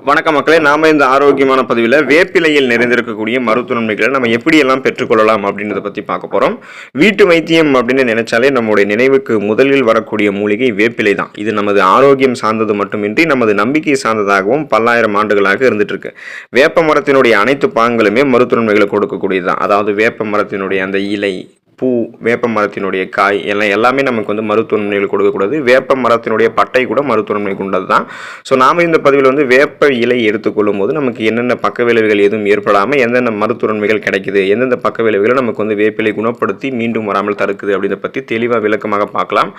வணக்கம் மக்களே, நாம இந்த ஆரோக்கியமான பதிவில் வேப்பிலையில் நிறைந்திருக்கக்கூடிய மருத்துவ நன்மைகளை நம்ம எப்படியெல்லாம் பெற்றுக்கொள்ளலாம் அப்படின்றத பற்றி பார்க்க போகிறோம். வீட்டு வைத்தியம் அப்படின்னு நினைச்சாலே நம்முடைய நினைவுக்கு முதலில் வரக்கூடிய மூலிகை வேப்பிலை தான். இது நமது ஆரோக்கியம் சார்ந்தது மட்டுமின்றி நமது நம்பிக்கை சார்ந்ததாகவும் பல்லாயிரம் ஆண்டுகளாக இருந்துட்டு இருக்கு. வேப்ப மரத்தினுடைய அனைத்து பாகங்களுமே மருத்துவ நன்மைகளை கொடுக்கக்கூடியதுதான். அதாவது வேப்ப மரத்தினுடைய அந்த இலை, பூ, வேப்ப மரத்தினுடைய காய் எல்லாமே நமக்கு வந்து மருத்துவ நன்மைகள் கொடுக்கக்கூடாது. வேப்ப மரத்தினுடைய பட்டை கூட மருத்துவ நன்மை கொண்டது தான். ஸோ நாம் இந்த பதிவில் வந்து வேப்ப இலை எடுத்துக்கொள்ளும் போது நமக்கு என்னென்ன பக்க விளைவுகள் எதுவும் ஏற்படாமல் எந்தெந்த மருத்துவ நன்மைகள் கிடைக்குது, எந்தெந்த பக்க விளைவுகளை நமக்கு வந்து வேப்பிலை குணப்படுத்தி மீண்டும் வராமல் தடுக்குது அப்படின்றத பற்றி தெளிவாக விளக்கமாக பார்க்கலாம்.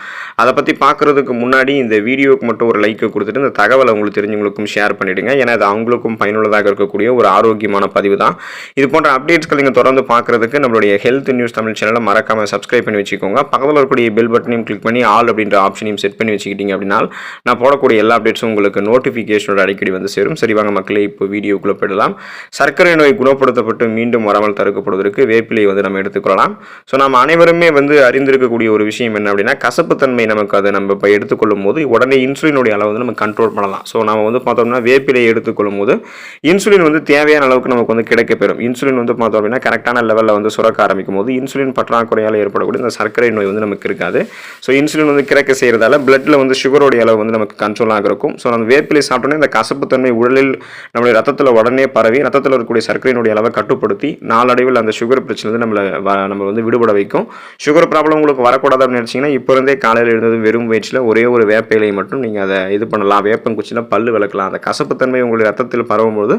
அதை பற்றி பார்க்குறதுக்கு முன்னாடி இந்த வீடியோவுக்கு மட்டும் ஒரு லைக்கை கொடுத்துட்டு இந்த தகவலை உங்களுக்கு தெரிஞ்சவங்களுக்கும் ஷேர் பண்ணிவிடுங்க. ஏன்னா அது அவங்களுக்கும் பயனுள்ளதாக இருக்கக்கூடிய ஒரு ஆரோக்கியமான பதிவு தான். இது போன்ற அப்டேட்ஸ்கள் நீங்கள் தொடர்ந்து பார்க்குறதுக்கு நம்மளுடைய ஹெல்த் நியூஸ் தமிழ் சேனலை மறக்காம சப்ஸ்கிரைப் பண்ணி வச்சுக்கோங்க. பக்கத்தில் இருக்கக்கூடிய பெல் பட்டனையும் கிளிக் பண்ணி ஆல் அப்படின்ற ஆப்ஷனையும் செட் பண்ணி வச்சுக்கிட்டீங்க அப்படின்னா நான் போடக்கூடிய எல்லா அப்டேட்ஸும் உங்களுக்கு நோட்டிஃபிகேஷனோட அடிக்கடி வந்து சேரும். சரி வாங்க மக்களே, இப்போ வீடியோக்குள்ளே போயிடலாம். சர்க்கரை நோய் குணப்படுத்தப்பட்டு மீண்டும் வராமல் தடுக்கப்படுவதற்கு வேப்பிலை வந்து நம்ம எடுத்துக்கொள்ளலாம். ஸோ நம்ம அனைவருமே வந்து அறிந்திருக்கக்கூடிய ஒரு விஷயம் என்ன அப்படின்னா, கசப்புத்தன்மை நமக்கு அதை நம்ம இப்போ எடுத்துக்கொள்ளும் போது உடனே இன்சுலினுடைய அளவு வந்து நம்ம கண்ட்ரோல் பண்ணலாம். ஸோ நம்ம வந்து பார்த்தோம்னா வேப்பிலை எடுத்துக்கொள்ளும் போது இன்சுலின் வந்து தேவையான அளவுக்கு நமக்கு வந்து கிடைக்கப்பெறும். இன்சுலின் வந்து பார்த்தோம் அப்படின்னா கரெக்டான லெவலில் வந்து சுரக்க ஆரம்பிக்கும் போது இன்சுலின் பற்றாக்குறையால் ஏற்படக்கூடிய இந்த சர்க்கரை நோய் வந்து நமக்கு இருக்காது. ஸோ இன்சுலின் வந்து கிடைக்க செய்யறதால பிளட்ல வந்து சுகரோடைய அளவு வந்து நமக்கு கண்ட்ரோலாக இருக்கும். ஸோ நம்ம வேப்பிலை சாப்பிட்டோன்னே இந்த கசப்புத்தன்மை உடலில் நம்மளுடைய ரத்தத்தில் உடனே பரவி ரத்தத்தில் இருக்கக்கூடிய சர்க்கரையினுடைய அளவை கட்டுப்படுத்தி நாளடைவில் அந்த சுகர் பிரச்சனை வந்து நம்ம வந்து விடுபட வைக்கும். சுகர் ப்ராப்ளம் உங்களுக்கு வரக்கூடாது அப்படின்னு நினச்சிங்கன்னா இப்போ இருந்தே காலையில் இருந்தது வெறும் வயிற்றில் ஒரே ஒரு வேப்பிலை மட்டும் நீங்கள் அதை இது பண்ணலாம். வேப்பங்குச்சியில் பல்லு விளக்கலாம். அந்த கசப்புத்தன்மை உங்களுடைய ரத்தத்தில் பரவும்போது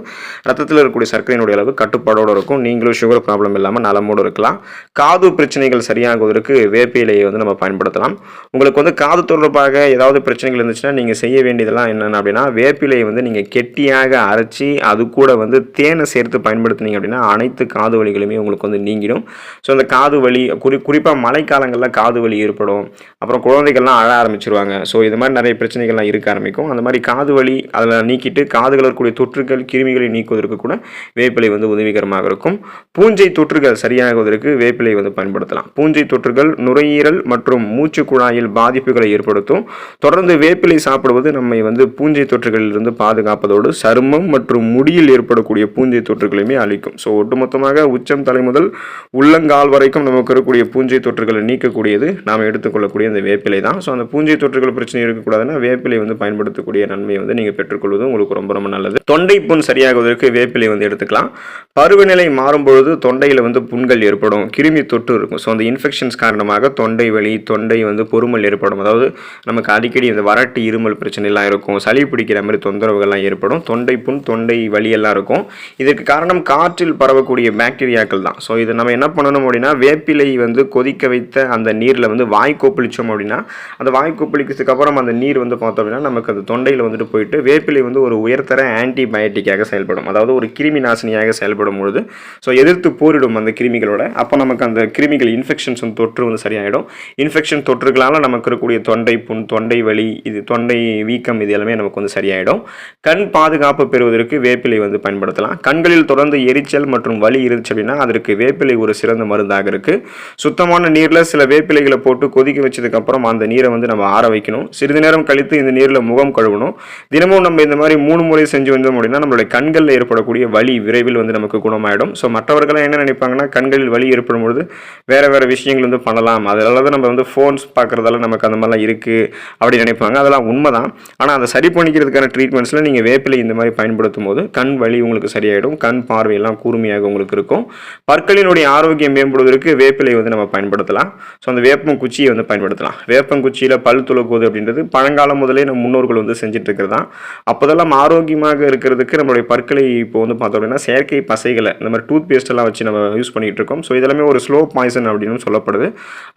ரத்தத்தில் இருக்கக்கூடிய சர்க்கரையினுடைய அளவு கட்டுப்பாடோடு இருக்கும். நீங்களும் சுகர் ப்ராப்ளம் இல்லாமல் நலமோடு இருக்கலாம். காது பிரச்சனைகள் சரியாகுவதற்கு வேப்பிலையை வந்து நம்ம பயன்படுத்தலாம். உங்களுக்கு வந்து காது தொடர்பாக ஏதாவது பிரச்சனைகள் இருந்துச்சுன்னா நீங்கள் செய்ய வேண்டியதெல்லாம் என்னென்ன அப்படின்னா, வேப்பிலையை வந்து நீங்கள் கெட்டியாக அரைச்சி அது கூட வந்து தேனை சேர்த்து பயன்படுத்தினீங்க அப்படின்னா அனைத்து காது வலிகளுமே உங்களுக்கு வந்து நீங்கிடும். ஸோ அந்த காது வலி குறிப்பாக மழைக்காலங்களில் காது வலி ஏற்படும். அப்புறம் குழந்தைகள்லாம் அழ ஆரம்பிச்சிருவாங்க. ஸோ இது மாதிரி நிறைய பிரச்சனைகள்லாம் இருக்க ஆரம்பிக்கும். அந்த மாதிரி காது வலி அதில் நீக்கிட்டு காதுகளில் இருக்கக்கூடிய தொற்றுகள் கிருமிகளை நீக்குவதற்கு கூட வேப்பிலை வந்து உதவிகரமாக இருக்கும். பூஞ்சை தொற்றுகள் சரியாகுவதற்கு வேப்பிலை வந்து பயன்படுத்தலாம். பூஞ்சை தொற்றுகள் நுரையீரல் மற்றும் மூச்சு குழாயில் பாதிப்புகளை ஏற்படுத்தும். தொடர்ந்து வேப்பிலை சாப்பிடுவது நம்மை வந்து பூஞ்சை தொற்றுகளிலிருந்து பாதுகாப்பதோடு சருமம் மற்றும் முடியில் ஏற்படக்கூடிய பூஞ்சை தொற்றுகளையுமே அளிக்கும். ஸோ ஒட்டுமொத்தமாக உச்சம் தலை முதல் உள்ளங்கால் வரைக்கும் நமக்கு இருக்கக்கூடிய பூஞ்சை தொற்றுகளை நீக்கக்கூடியது நாம் எடுத்துக்கொள்ளக்கூடிய அந்த வேப்பிலை தான். ஸோ அந்த பூஞ்சை தொற்றுகள் பிரச்சனை இருக்கக்கூடாதுன்னா வேப்பிலை வந்து பயன்படுத்தக்கூடிய நன்மையை வந்து நீங்கள் பெற்றுக்கொள்வது உங்களுக்கு ரொம்ப ரொம்ப நல்லது. தொண்டை புண் சரியாகுவதற்கு வேப்பிலை வந்து எடுத்துக்கலாம். பருவநிலை மாறும்பொழுது தொண்டையில் வந்து புண்கள் ஏற்படும், கிருமி தொற்று இருக்கும். ஸோ அந்த இன்ஃபெக்ஷன்ஸ் காரணமாக தொண்டை வலி, தொண்டை வந்து பொறுமல் ஏற்படும். அதாவது நமக்கு அடிக்கடி இந்த வறட்டு இருமல் பிரச்சனைலாம் இருக்கும், சளி பிடிக்கிற மாதிரி தொந்தரவுகள்லாம் ஏற்படும், தொண்டை புண், தொண்டை வலி எல்லாம் இருக்கும். இதுக்கு காரணம் காற்றில் பரவக்கூடிய பாக்டீரியாக்கள் தான். ஸோ இதை நம்ம என்ன பண்ணணும் அப்படின்னா, வேப்பிலை வந்து கொதிக்க வைத்த அந்த நீரில் வந்து வாய் கொப்பளிச்சோம் அப்படின்னா அந்த வாய் கொப்பளிக்கிறதுக்கு அப்புறம் அந்த நீர் வந்து பார்த்தோம் அப்படின்னா நமக்கு அந்த தொண்டையில் வந்துட்டு போயிட்டு வேப்பிலை வந்து ஒரு உயர்தர ஆன்டிபயோட்டிக்காக செயல்படும். அதாவது ஒரு கிருமி நாசினியாக செயல்படும் பொழுது ஸோ எதிர்த்து போரிடும் அந்த கிருமிகளோட. அப்போ நமக்கு அந்த கிருமிகள் இன்ஃபெக்ஷன்ஸ் தொற்று வந்து சரியாயிடும். இன்ஃபெக்ஷன் தொற்றுகளால் நமக்கு இருக்கக்கூடிய தொண்டை புண், தொண்டை வலி, இது தொண்டை வீக்கம், இது எல்லாமே நமக்கு வந்து சரியாயிடும். கண் பாதுகாப்பு பெறுவதற்கு வேப்பிலை வந்து பயன்படுத்தலாம். கண்களில் தொடர்ந்து எரிச்சல் மற்றும் வலி இருந்துச்சு அப்படின்னா அதற்கு வேப்பிலை ஒரு சிறந்த மருந்தாக இருக்கு. சுத்தமான நீரில் சில வேப்பிலைகளை போட்டு கொதிக்க வச்சதுக்கு அப்புறம் அந்த நீரை வந்து நம்ம ஆற வைக்கணும். சிறிது நேரம் கழித்து இந்த நீரில் முகம் கழுவணும். தினமும் நம்ம இந்த மாதிரி 3 முறை செஞ்சு வந்தோம் அப்படின்னா நம்மளுடைய கண்களில் ஏற்படக்கூடிய வலி விரைவில் வந்து நமக்கு குணமாயிடும். ஸோ மற்றவர்கள் என்ன நினைப்பாங்கன்னா, கண்களில் வலி ஏற்படும் பொழுது வேற வேற விஷயங்கள் வந்து பண்ணலாம், அதனால தான் நம்ம வந்து ஃபோன்ஸ் பார்க்குறதால நமக்கு அந்த மாதிரிலாம் இருக்குது அப்படின்னு நினைப்பாங்க. அதெல்லாம் உண்மைதான். ஆனால் அதை சரி பண்ணிக்கிறதுக்கான ட்ரீட்மெண்ட்ஸில் நீங்கள் வேப்பிலை இந்த மாதிரி பயன்படுத்தும் போது கண் வலி உங்களுக்கு சரியாயிடும். கண் பார்வையெல்லாம் கூர்மையாக உங்களுக்கு இருக்கும். பற்களினுடைய ஆரோக்கியம் மேம்படுவதற்கு வேப்பிலை வந்து நம்ம பயன்படுத்தலாம். ஸோ அந்த வேப்பங்குச்சியை வந்து பயன்படுத்தலாம். வேப்பங்குச்சியில் பல் துலக்குவது அப்படின்றது பழங்காலம் முதலே நம்ம முன்னோர்கள் வந்து செஞ்சுட்டு இருக்கிறது தான். அப்போதெல்லாம் ஆரோக்கியமாக இருக்கிறதுக்கு நம்மளுடைய பற்களை இப்போ வந்து பார்த்தோம் அப்படின்னா செயற்கை பசைகளை இந்த மாதிரி டூத் பேஸ்ட் எல்லாம் வச்சு நம்ம யூஸ் பண்ணிட்டு இருக்கோம். ஸோ இதெல்லாமே ஒரு ஸ்லோ பாய்சன் அப்படின்னு சொல்லப்படுது.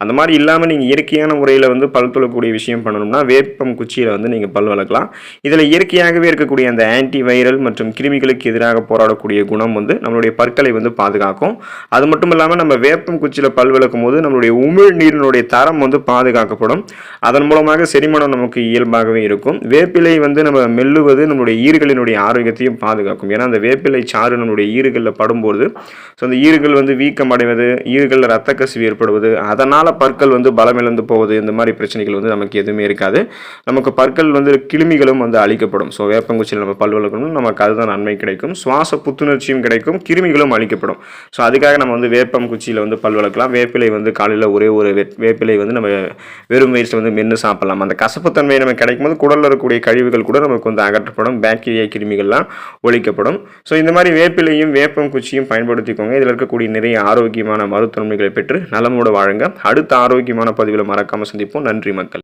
அந்த மாதிரி இல்லாமல் நீங்கள் இயற்கையான முறையில் வந்து பல் துளக்கூடிய விஷயம் பண்ணணும்னா வேப்பம் குச்சியில் வந்து நீங்கள் பல் வளர்க்கலாம். இதில் இயற்கையாகவே இருக்கக்கூடிய அந்த ஆன்டி வைரல் மற்றும் கிருமிகளுக்கு எதிராக போராடக்கூடிய குணம் வந்து நம்மளுடைய பற்களை வந்து பாதுகாக்கும். அது மட்டும் இல்லாமல் நம்ம வேப்பம் குச்சியில் பல் விளக்கும் போது நம்மளுடைய உமிழ் நீரினுடைய தரம் வந்து பாதுகாக்கப்படும். அதன் மூலமாக செரிமானம் நமக்கு இயல்பாகவே இருக்கும். வேப்பிலை வந்து நம்ம மெல்லுவது நம்மளுடைய ஈறுகளினுடைய ஆரோக்கியத்தையும் பாதுகாக்கும். ஏன்னா அந்த வேப்பிலை சாறு நம்மளுடைய ஈறுகளில் படும்போது ஸோ அந்த ஈறுகள் வந்து வீக்கம் அடைவது, ஈறுகளில் ரத்த இரத்த கசிவு ஏற்படுவது, அதனால் பற்கள் வந்து பலமிழந்து போவது, இந்த மாதிரி பிரச்சனைகள் வந்து நமக்கு எதுவுமே இருக்காது. நமக்கு பற்கள் வந்து கிருமிகளும் வந்து அழிக்கப்படும். ஸோ வேப்பங்குச்சியில் நம்ம பல் விளக்கணும், நமக்கு அதுதான் நன்மை கிடைக்கும். சுவாச புத்துணர்ச்சியும் கிடைக்கும், கிருமிகளும் அழிக்கப்படும். ஸோ அதுக்காக நம்ம வந்து வேப்பம் குச்சியில் வந்து பல் விளக்கலாம். வேப்பிலை வந்து காலையில் ஒரே ஒரு வேப்பிலை வந்து நம்ம வெறும் வயிற்றில் வந்து மென்று சாப்பிடலாம். அந்த கசப்புத்தன்மை நமக்கு கிடைக்கும் போது குடலில் இருக்கக்கூடிய கழிவுகள் கூட நமக்கு வந்து அகற்றப்படும், பாக்டீரியா கிருமிகள்லாம் ஒழிக்கப்படும். ஸோ இந்த மாதிரி வேப்பிலையும் வேப்பம் குச்சியும் பயன்படுத்திக்கோங்க. இதில் இருக்கக்கூடிய நிறைய ஆரோக்கியமான மருத்துவமைகளை பெற்று நலமோடு வாழுங்க. அடுத்த ஆரோக்கியமான பதிவில் மறக்காமல் சந்திப்போம். நன்றி மக்கள்.